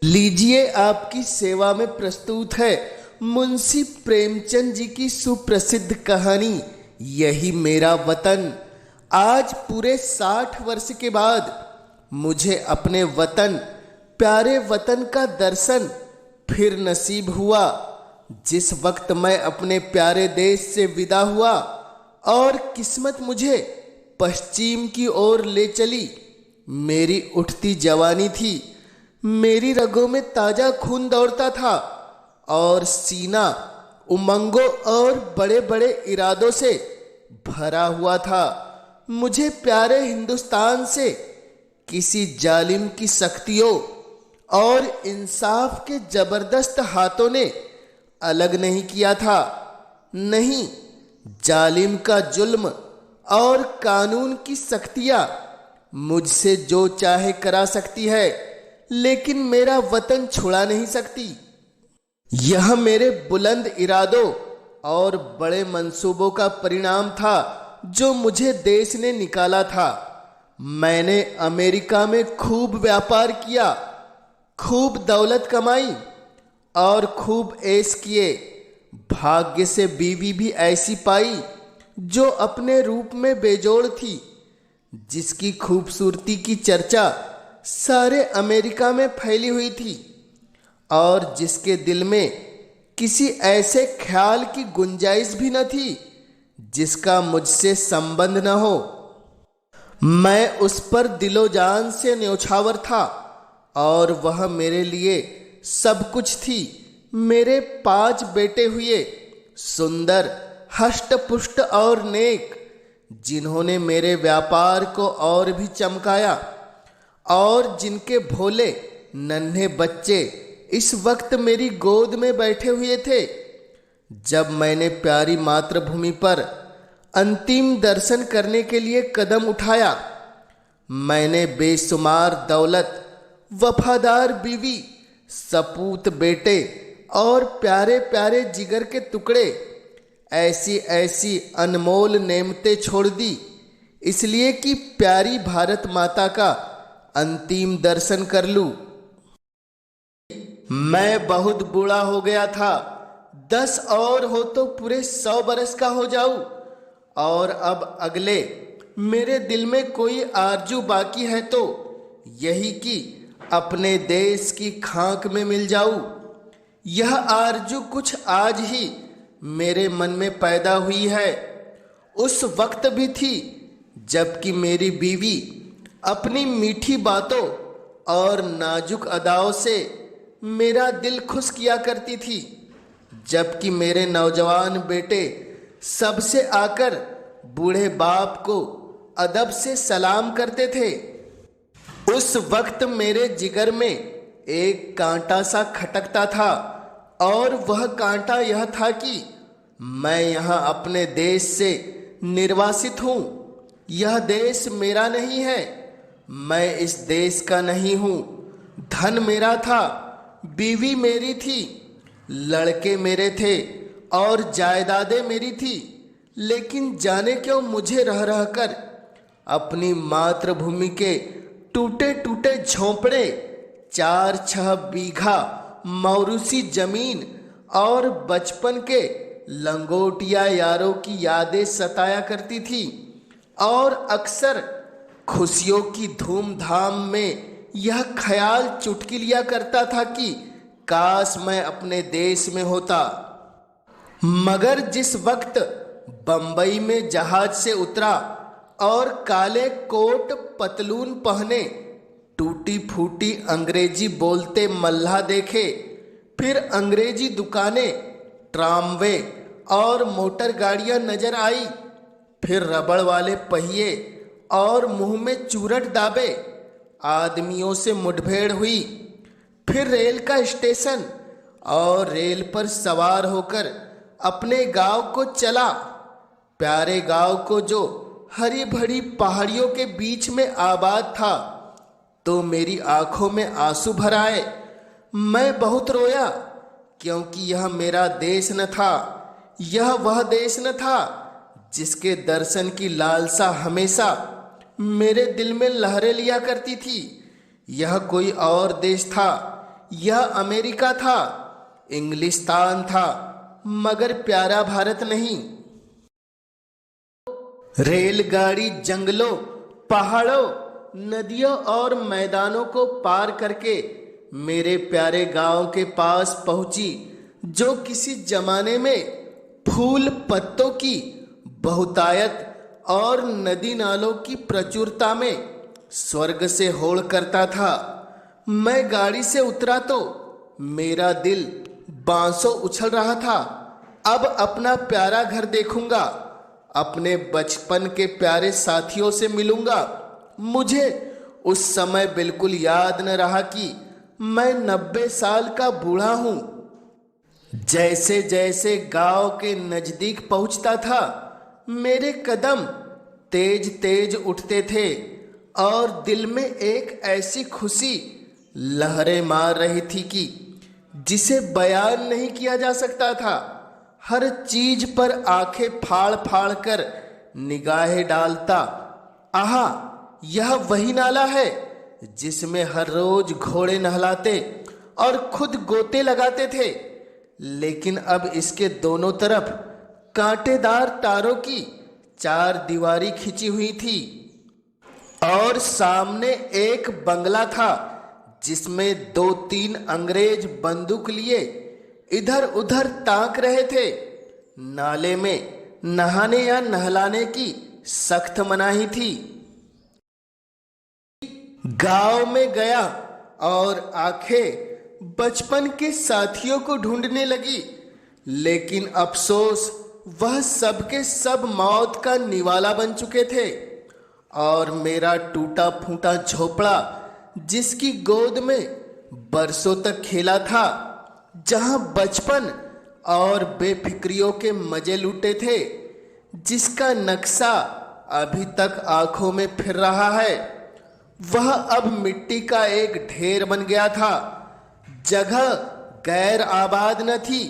लीजिए आपकी सेवा में प्रस्तुत है मुंशी प्रेमचंद जी की सुप्रसिद्ध कहानी यही मेरा वतन। आज पूरे 60 वर्ष के बाद मुझे अपने वतन, प्यारे वतन का दर्शन फिर नसीब हुआ। जिस वक्त मैं अपने प्यारे देश से विदा हुआ और किस्मत मुझे पश्चिम की ओर ले चली, मेरी उठती जवानी थी, मेरी रगों में ताजा खून दौड़ता था और सीना उमंगों और बड़े बड़े इरादों से भरा हुआ था। मुझे प्यारे हिंदुस्तान से किसी जालिम की सख्तियों और इंसाफ के जबरदस्त हाथों ने अलग नहीं किया था। नहीं, जालिम का जुल्म और कानून की सख्तियां मुझसे जो चाहे करा सकती है, लेकिन मेरा वतन छुड़ा नहीं सकती। यह मेरे बुलंद इरादों और बड़े मंसूबों का परिणाम था जो मुझे देश ने निकाला था। मैंने अमेरिका में खूब व्यापार किया, खूब दौलत कमाई और खूब ऐश किए। भाग्य से बीवी भी ऐसी पाई जो अपने रूप में बेजोड़ थी, जिसकी खूबसूरती की चर्चा सारे अमेरिका में फैली हुई थी और जिसके दिल में किसी ऐसे ख्याल की गुंजाइश भी न थी जिसका मुझसे संबंध न हो। मैं उस पर दिलो जान से न्योछावर था और वह मेरे लिए सब कुछ थी। मेरे 5 बेटे हुए, सुंदर, हष्ट पुष्ट और नेक, जिन्होंने मेरे व्यापार को और भी चमकाया और जिनके भोले नन्हे बच्चे इस वक्त मेरी गोद में बैठे हुए थे। जब मैंने प्यारी मातृभूमि पर अंतिम दर्शन करने के लिए कदम उठाया, मैंने बेशुमार दौलत, वफादार बीवी, सपूत बेटे और प्यारे प्यारे जिगर के टुकड़े, ऐसी ऐसी अनमोल नेमतें छोड़ दी, इसलिए कि प्यारी भारत माता का अंतिम दर्शन कर लूं। मैं बहुत बूढ़ा हो गया था, 10 और हो तो पूरे 100 बरस का हो जाऊं, और अब अगले मेरे दिल में कोई आरजू बाकी है तो यही कि अपने देश की खाक में मिल जाऊं। यह आरजू कुछ आज ही मेरे मन में पैदा हुई है। उस वक्त भी थी जबकि मेरी बीवी अपनी मीठी बातों और नाजुक अदाओं से मेरा दिल खुश किया करती थी, जबकि मेरे नौजवान बेटे सबसे आकर बूढ़े बाप को अदब से सलाम करते थे। उस वक्त मेरे जिगर में एक कांटा सा खटकता था और वह कांटा यह था कि मैं यहाँ अपने देश से निर्वासित हूँ। यह देश मेरा नहीं है, मैं इस देश का नहीं हूँ। धन मेरा था, बीवी मेरी थी, लड़के मेरे थे और जायदादें मेरी थी, लेकिन जाने क्यों मुझे रह रह कर अपनी मातृभूमि के टूटे टूटे झोंपड़े, 4-6 बीघा मौरूसी जमीन और बचपन के लंगोटिया यारों की यादें सताया करती थी। और अक्सर खुशियों की धूमधाम में यह ख्याल चुटकी लिया करता था कि काश मैं अपने देश में होता। मगर जिस वक्त बंबई में जहाज से उतरा और काले कोट पतलून पहने टूटी फूटी अंग्रेजी बोलते मल्लाह देखे, फिर अंग्रेजी दुकानें, ट्रामवे और मोटर गाड़ियां नजर आई, फिर रबड़ वाले पहिए और मुंह में चूरट दाबे आदमियों से मुठभेड़ हुई, फिर रेल का स्टेशन और रेल पर सवार होकर अपने गांव को चला। प्यारे गांव को जो हरी भरी पहाड़ियों के बीच में आबाद था, तो मेरी आंखों में आंसू भर आए। मैं बहुत रोया, क्योंकि यह मेरा देश न था, यह वह देश न था जिसके दर्शन की लालसा हमेशा मेरे दिल में लहरें लिया करती थी। यह कोई और देश था, यह अमेरिका था, इंग्लिस्तान था, मगर प्यारा भारत नहीं। रेलगाड़ी जंगलों, पहाड़ों, नदियों और मैदानों को पार करके मेरे प्यारे गांव के पास पहुंची, जो किसी जमाने में फूल पत्तों की बहुतायत और नदी नालों की प्रचुरता में स्वर्ग से होड़ करता था। मैं गाड़ी से उतरा तो मेरा दिल बांसों उछल रहा था। अब अपना प्यारा घर देखूंगा, अपने बचपन के प्यारे साथियों से मिलूंगा। मुझे उस समय बिल्कुल याद न रहा कि मैं 90 साल का बूढ़ा हूं। जैसे जैसे गांव के नजदीक पहुंचता था, मेरे कदम तेज तेज उठते थे और दिल में एक ऐसी खुशी लहरें मार रही थी कि जिसे बयान नहीं किया जा सकता था। हर चीज पर आंखें फाड़ फाड़ कर निगाहें डालता। आहा, यह वही नाला है जिसमें हर रोज घोड़े नहलाते और खुद गोते लगाते थे, लेकिन अब इसके दोनों तरफ कांटेदार तारों की चार दीवारी खिंची हुई थी और सामने एक बंगला था जिसमें 2-3 अंग्रेज बंदूक लिए इधर उधर ताक रहे थे। नाले में नहाने या नहलाने की सख्त मनाही थी। गांव में गया और आंखें बचपन के साथियों को ढूंढने लगी, लेकिन अफसोस वह सबके सब मौत का निवाला बन चुके थे और मेरा टूटा फूटा झोपड़ा, जिसकी गोद में बरसों तक खेला था, जहां बचपन और बेफिक्रियों के मजे लूटे थे, जिसका नक्शा अभी तक आंखों में फिर रहा है, वह अब मिट्टी का एक ढेर बन गया था। जगह गैर आबाद न थी।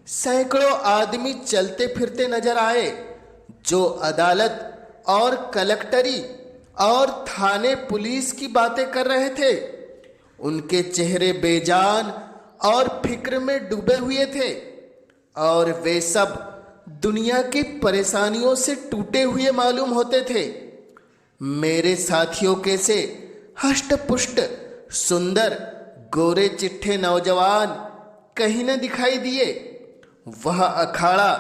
सैकड़ों आदमी चलते फिरते नजर आए, जो अदालत और कलेक्टरी और थाने पुलिस की बातें कर रहे थे। उनके चेहरे बेजान और फिक्र में डूबे हुए थे और वे सब दुनिया की परेशानियों से टूटे हुए मालूम होते थे। मेरे साथियों के से हष्ट पुष्ट सुंदर गोरे चिट्ठे नौजवान कहीं न दिखाई दिए। वह अखाड़ा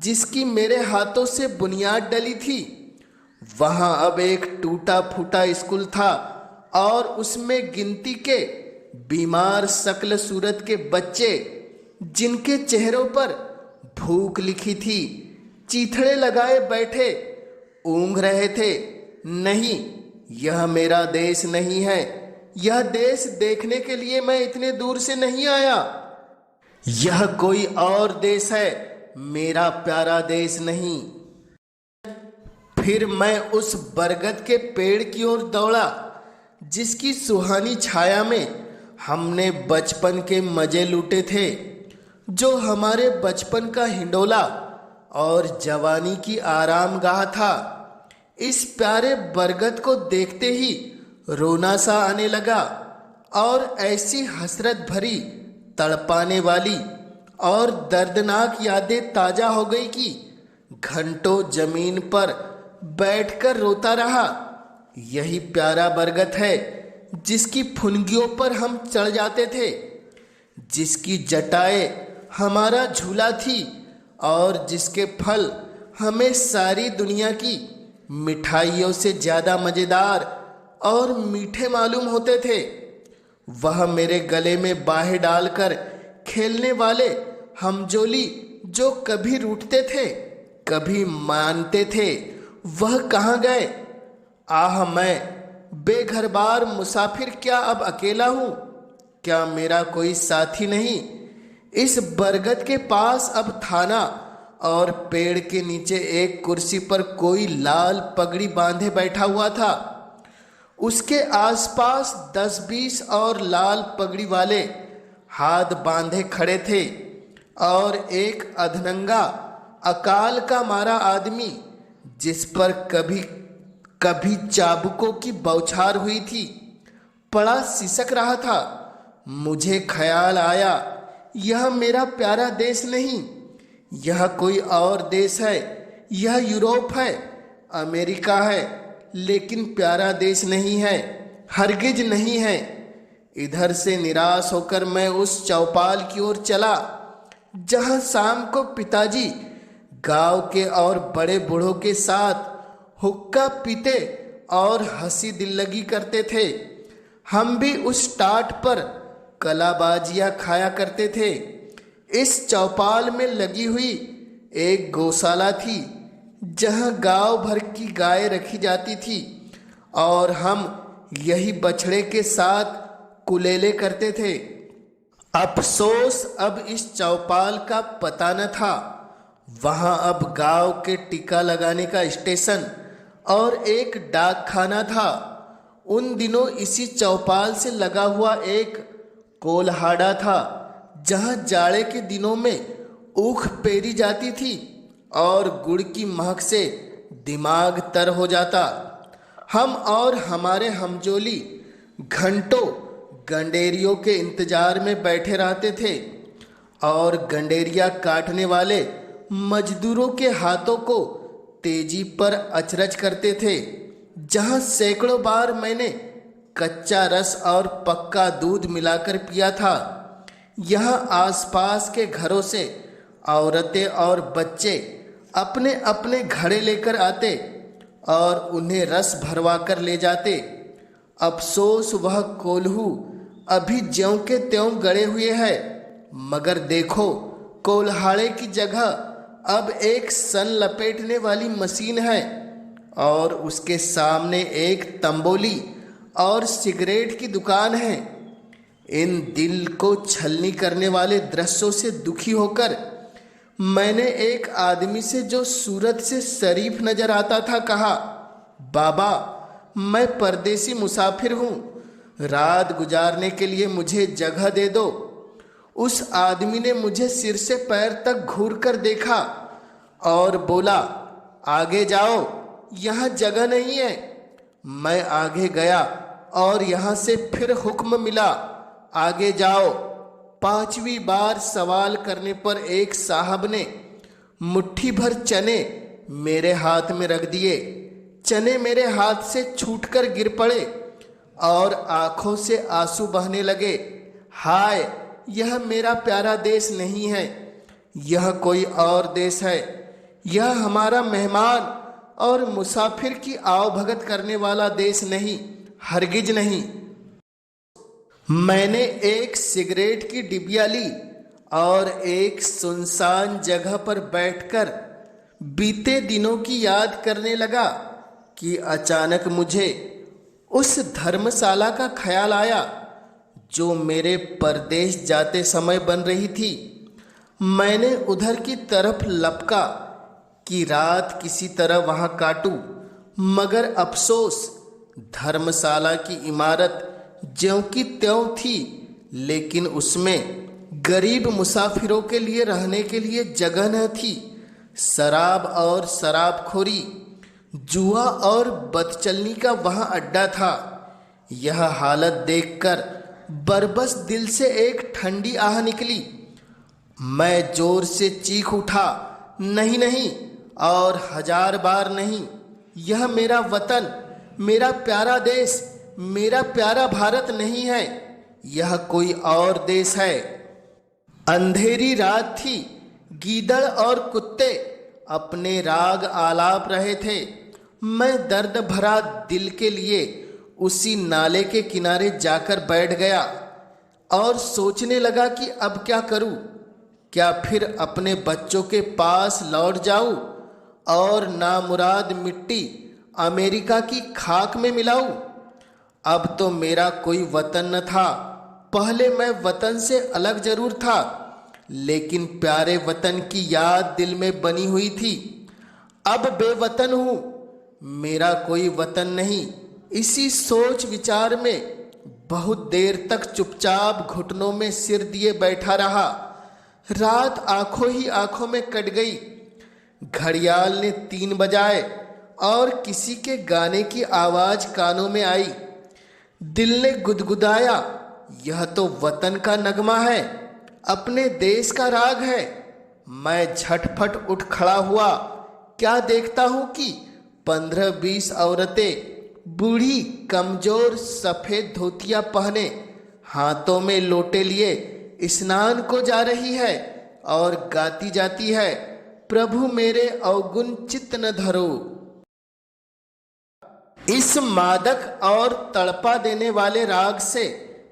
जिसकी मेरे हाथों से बुनियाद डली थी, वहां अब एक टूटा फूटा स्कूल था और उसमें गिनती के बीमार शक्ल सूरत के बच्चे, जिनके चेहरों पर भूख लिखी थी, चीथड़े लगाए बैठे ऊँघ रहे थे। नहीं, यह मेरा देश नहीं है। यह देश देखने के लिए मैं इतने दूर से नहीं आया। यह कोई और देश है, मेरा प्यारा देश नहीं। फिर मैं उस बरगद के पेड़ की ओर दौड़ा, जिसकी सुहानी छाया में हमने बचपन के मजे लूटे थे, जो हमारे बचपन का हिंडोला और जवानी की आरामगाह था। इस प्यारे बरगद को देखते ही रोना सा आने लगा और ऐसी हसरत भरी, तड़पाने वाली और दर्दनाक यादें ताजा हो गई कि घंटों जमीन पर बैठकर रोता रहा। यही प्यारा बरगद है जिसकी फुनगियों पर हम चढ़ जाते थे, जिसकी जटाएं हमारा झूला थी और जिसके फल हमें सारी दुनिया की मिठाइयों से ज्यादा मजेदार और मीठे मालूम होते थे। वह मेरे गले में बाहें डालकर खेलने वाले हमजोली, जो कभी रूठते थे कभी मानते थे, वह कहाँ गए? आह, मैं बेघरबार मुसाफिर क्या अब अकेला हूँ? क्या मेरा कोई साथी नहीं? इस बरगद के पास अब थाना और पेड़ के नीचे एक कुर्सी पर कोई लाल पगड़ी बांधे बैठा हुआ था। उसके आसपास 10-20 और लाल पगड़ी वाले हाथ बांधे खड़े थे और एक अधनंगा अकाल का मारा आदमी, जिस पर कभी कभी चाबुकों की बौछार हुई थी, पड़ा सिसक रहा था। मुझे ख्याल आया, यह मेरा प्यारा देश नहीं, यह कोई और देश है। यह यूरोप है, अमेरिका है, लेकिन प्यारा देश नहीं है, हरगिज नहीं है। इधर से निराश होकर मैं उस चौपाल की ओर चला जहां शाम को पिताजी गांव के और बड़े बूढ़ों के साथ हुक्का पीते और हंसी दिल्लगी करते थे। हम भी उस टाट पर कलाबाजियां खाया करते थे। इस चौपाल में लगी हुई एक गौशाला थी जहां गांव भर की गायें रखी जाती थी और हम यही बछड़े के साथ कुलेले करते थे। अफसोस अब इस चौपाल का पता न था। वहां अब गांव के टीका लगाने का स्टेशन और एक डाक खाना था। उन दिनों इसी चौपाल से लगा हुआ एक कोल्हाड़ा था जहां जाड़े के दिनों में ऊख पेरी जाती थी और गुड़ की महक से दिमाग तर हो जाता। हम और हमारे हमजोली घंटों गंडेरियों के इंतजार में बैठे रहते थे और गंडेरिया काटने वाले मजदूरों के हाथों को तेजी पर अचरज करते थे। जहां सैकड़ों बार मैंने कच्चा रस और पक्का दूध मिलाकर पिया था। यहाँ आसपास के घरों से औरतें और बच्चे अपने अपने घड़े लेकर आते और उन्हें रस भरवा कर ले जाते। अफसोस वह कोल्हू अभी ज्यों के त्यों गड़े हुए हैं, मगर देखो कोल्हाड़े की जगह अब एक सन लपेटने वाली मशीन है और उसके सामने एक तंबोली और सिगरेट की दुकान है। इन दिल को छलनी करने वाले दृश्यों से दुखी होकर मैंने एक आदमी से जो सूरत से शरीफ नजर आता था कहा, बाबा मैं परदेसी मुसाफिर हूँ, रात गुजारने के लिए मुझे जगह दे दो। उस आदमी ने मुझे सिर से पैर तक घूर कर देखा और बोला, आगे जाओ, यहाँ जगह नहीं है। मैं आगे गया और यहाँ से फिर हुक्म मिला, आगे जाओ। पांचवी बार सवाल करने पर एक साहब ने मुट्ठी भर चने मेरे हाथ में रख दिए। चने मेरे हाथ से छूटकर गिर पड़े और आंखों से आंसू बहने लगे। हाय, यह मेरा प्यारा देश नहीं है, यह कोई और देश है। यह हमारा मेहमान और मुसाफिर की आवभगत करने वाला देश नहीं, हरगिज नहीं। मैंने एक सिगरेट की डिबिया ली और एक सुनसान जगह पर बैठकर बीते दिनों की याद करने लगा कि अचानक मुझे उस धर्मशाला का ख्याल आया जो मेरे परदेश जाते समय बन रही थी। मैंने उधर की तरफ लपका कि रात किसी तरह वहां काटूं, मगर अफसोस धर्मशाला की इमारत ज्यों की त्यों थी, लेकिन उसमें गरीब मुसाफिरों के लिए रहने के लिए जगह न थी। शराब और शराबखोरी, जुआ और बदचलनी का वहां अड्डा था। यह हालत देखकर बरबस दिल से एक ठंडी आह निकली। मैं जोर से चीख उठा, नहीं नहीं, और 1000 बार नहीं, यह मेरा वतन, मेरा प्यारा देश, मेरा प्यारा भारत नहीं है, यह कोई और देश है। अंधेरी रात थी। गीदड़ और कुत्ते अपने राग आलाप रहे थे। मैं दर्द भरा दिल के लिए उसी नाले के किनारे जाकर बैठ गया और सोचने लगा कि अब क्या करूं। क्या फिर अपने बच्चों के पास लौट जाऊं और नामुराद मिट्टी अमेरिका की खाक में मिलाऊं? अब तो मेरा कोई वतन न था। पहले मैं वतन से अलग जरूर था, लेकिन प्यारे वतन की याद दिल में बनी हुई थी। अब बेवतन हूं, मेरा कोई वतन नहीं। इसी सोच विचार में बहुत देर तक चुपचाप घुटनों में सिर दिए बैठा रहा। रात आंखों ही आंखों में कट गई। घड़ियाल ने 3 बजाए और किसी के गाने की आवाज कानों में आई। दिल ने गुदगुदाया यह तो वतन का नगमा है, अपने देश का राग है। मैं झटपट उठ खड़ा हुआ। क्या देखता हूं कि 15-20 औरतें बूढ़ी कमजोर सफेद धोतियां पहने हाथों में लोटे लिए स्नान को जा रही है और गाती जाती है, प्रभु मेरे अवगुण चित्त न धरो। इस मादक और तड़पा देने वाले राग से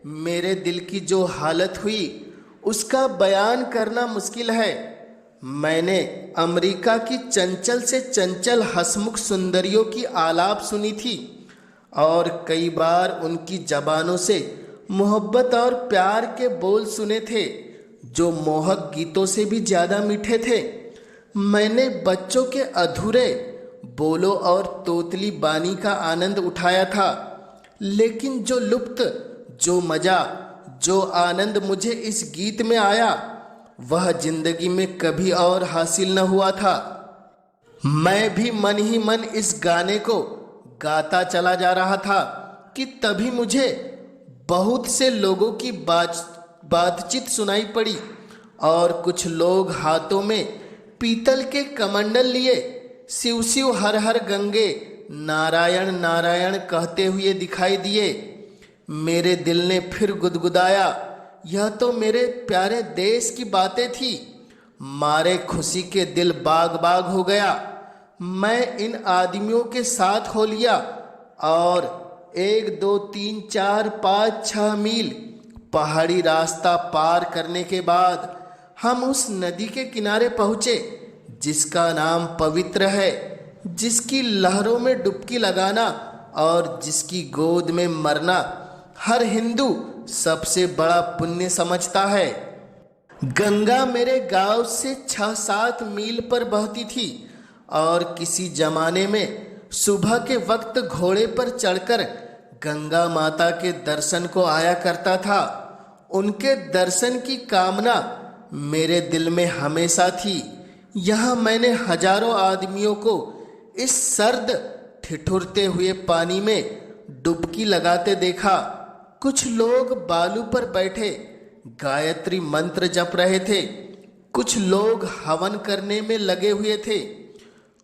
मेरे दिल की जो हालत हुई उसका बयान करना मुश्किल है। मैंने अमेरिका की चंचल से चंचल हंसमुख सुंदरियों की आलाप सुनी थी और कई बार उनकी जबानों से मोहब्बत और प्यार के बोल सुने थे जो मोहक गीतों से भी ज्यादा मीठे थे। मैंने बच्चों के अधूरे बोलो और तोतली बानी का आनंद उठाया था, लेकिन जो लुप्त, जो मजा, जो आनंद मुझे इस गीत में आया वह जिंदगी में कभी और हासिल न हुआ था। मैं भी मन ही मन इस गाने को गाता चला जा रहा था कि तभी मुझे बहुत से लोगों की बातचीत सुनाई पड़ी और कुछ लोग हाथों में पीतल के कमंडल लिए शिव शिव हर हर गंगे नारायण नारायण कहते हुए दिखाई दिए। मेरे दिल ने फिर गुदगुदाया, यह तो मेरे प्यारे देश की बातें थी। मारे खुशी के दिल बाग बाग हो गया। मैं इन आदमियों के साथ हो लिया और 1 2 3 4 5 6 मील पहाड़ी रास्ता पार करने के बाद हम उस नदी के किनारे पहुंचे जिसका नाम पवित्र है, जिसकी लहरों में डुबकी लगाना और जिसकी गोद में मरना हर हिंदू सबसे बड़ा पुण्य समझता है। गंगा मेरे गांव से 6-7 मील पर बहती थी और किसी जमाने में सुबह के वक्त घोड़े पर चढ़कर गंगा माता के दर्शन को आया करता था। उनके दर्शन की कामना मेरे दिल में हमेशा थी। यहाँ मैंने हजारों आदमियों को इस सर्द ठिठुरते हुए पानी में डुबकी लगाते देखा। कुछ लोग बालू पर बैठे गायत्री मंत्र जप रहे थे, कुछ लोग हवन करने में लगे हुए थे,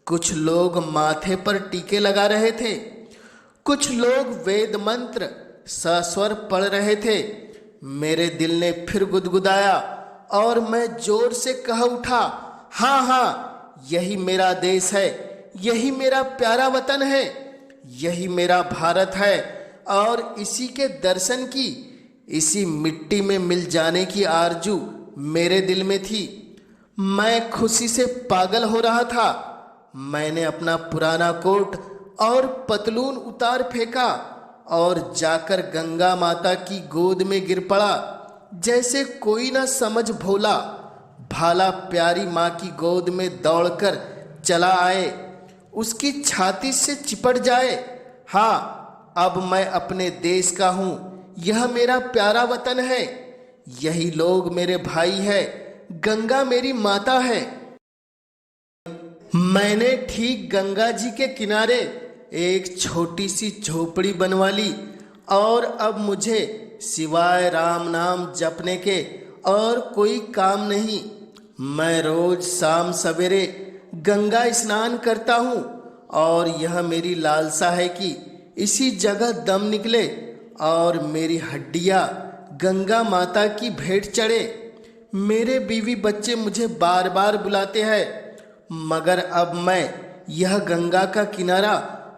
कुछ लोग माथे पर टीके लगा रहे थे, कुछ लोग वेद मंत्र सस्वर पढ़ रहे थे। मेरे दिल ने फिर गुदगुदाया और मैं जोर से कह उठा, हाँ हाँ, यही मेरा देश है, यही मेरा प्यारा वतन है, यही मेरा भारत है और इसी के दर्शन की, इसी मिट्टी में मिल जाने की आरजू मेरे दिल में थी। मैं खुशी से पागल हो रहा था। मैंने अपना पुराना कोट और पतलून उतार फेंका और जाकर गंगा माता की गोद में गिर पड़ा, जैसे कोई ना समझ भोला भाला प्यारी माँ की गोद में दौड़कर चला आए, उसकी छाती से चिपट जाए। हाँ, अब मैं अपने देश का हूँ, यह मेरा प्यारा वतन है, यही लोग मेरे भाई है, गंगा मेरी माता है। मैंने ठीक गंगा जी के किनारे एक छोटी सी झोपड़ी बनवा ली और अब मुझे सिवाय राम नाम जपने के और कोई काम नहीं। मैं रोज शाम सवेरे गंगा स्नान करता हूँ और यह मेरी लालसा है कि इसी जगह दम निकले और मेरी हड्डियाँ गंगा माता की भेंट चढ़े। मेरे बीवी बच्चे मुझे बार बार बुलाते हैं, मगर अब मैं यह गंगा का किनारा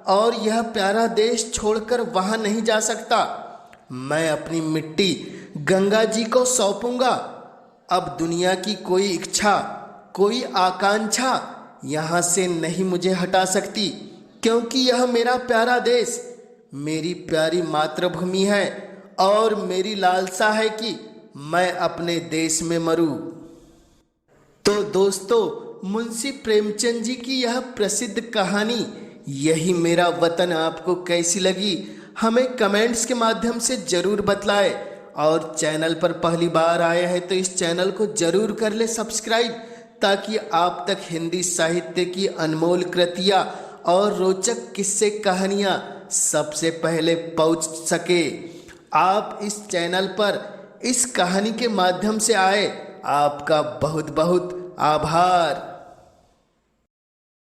और यह प्यारा देश छोड़कर वहां नहीं जा सकता। मैं अपनी मिट्टी गंगा जी को सौंपूंगा। अब दुनिया की कोई इच्छा, कोई आकांक्षा यहाँ से नहीं मुझे हटा सकती, क्योंकि यह मेरा प्यारा देश, मेरी प्यारी मातृभूमि है और मेरी लालसा है कि मैं अपने देश में मरूं। तो दोस्तों, मुंशी प्रेमचंद जी की यह प्रसिद्ध कहानी यही मेरा वतन आपको कैसी लगी हमें कमेंट्स के माध्यम से जरूर बतलाएं। और चैनल पर पहली बार आए हैं तो इस चैनल को जरूर कर ले सब्सक्राइब, ताकि आप तक हिंदी साहित्य की अनमोल कृतियाँ और रोचक किस्से कहानियाँ सबसे पहले पहुँच सके। आप इस चैनल पर इस कहानी के माध्यम से आए, आपका बहुत बहुत आभार।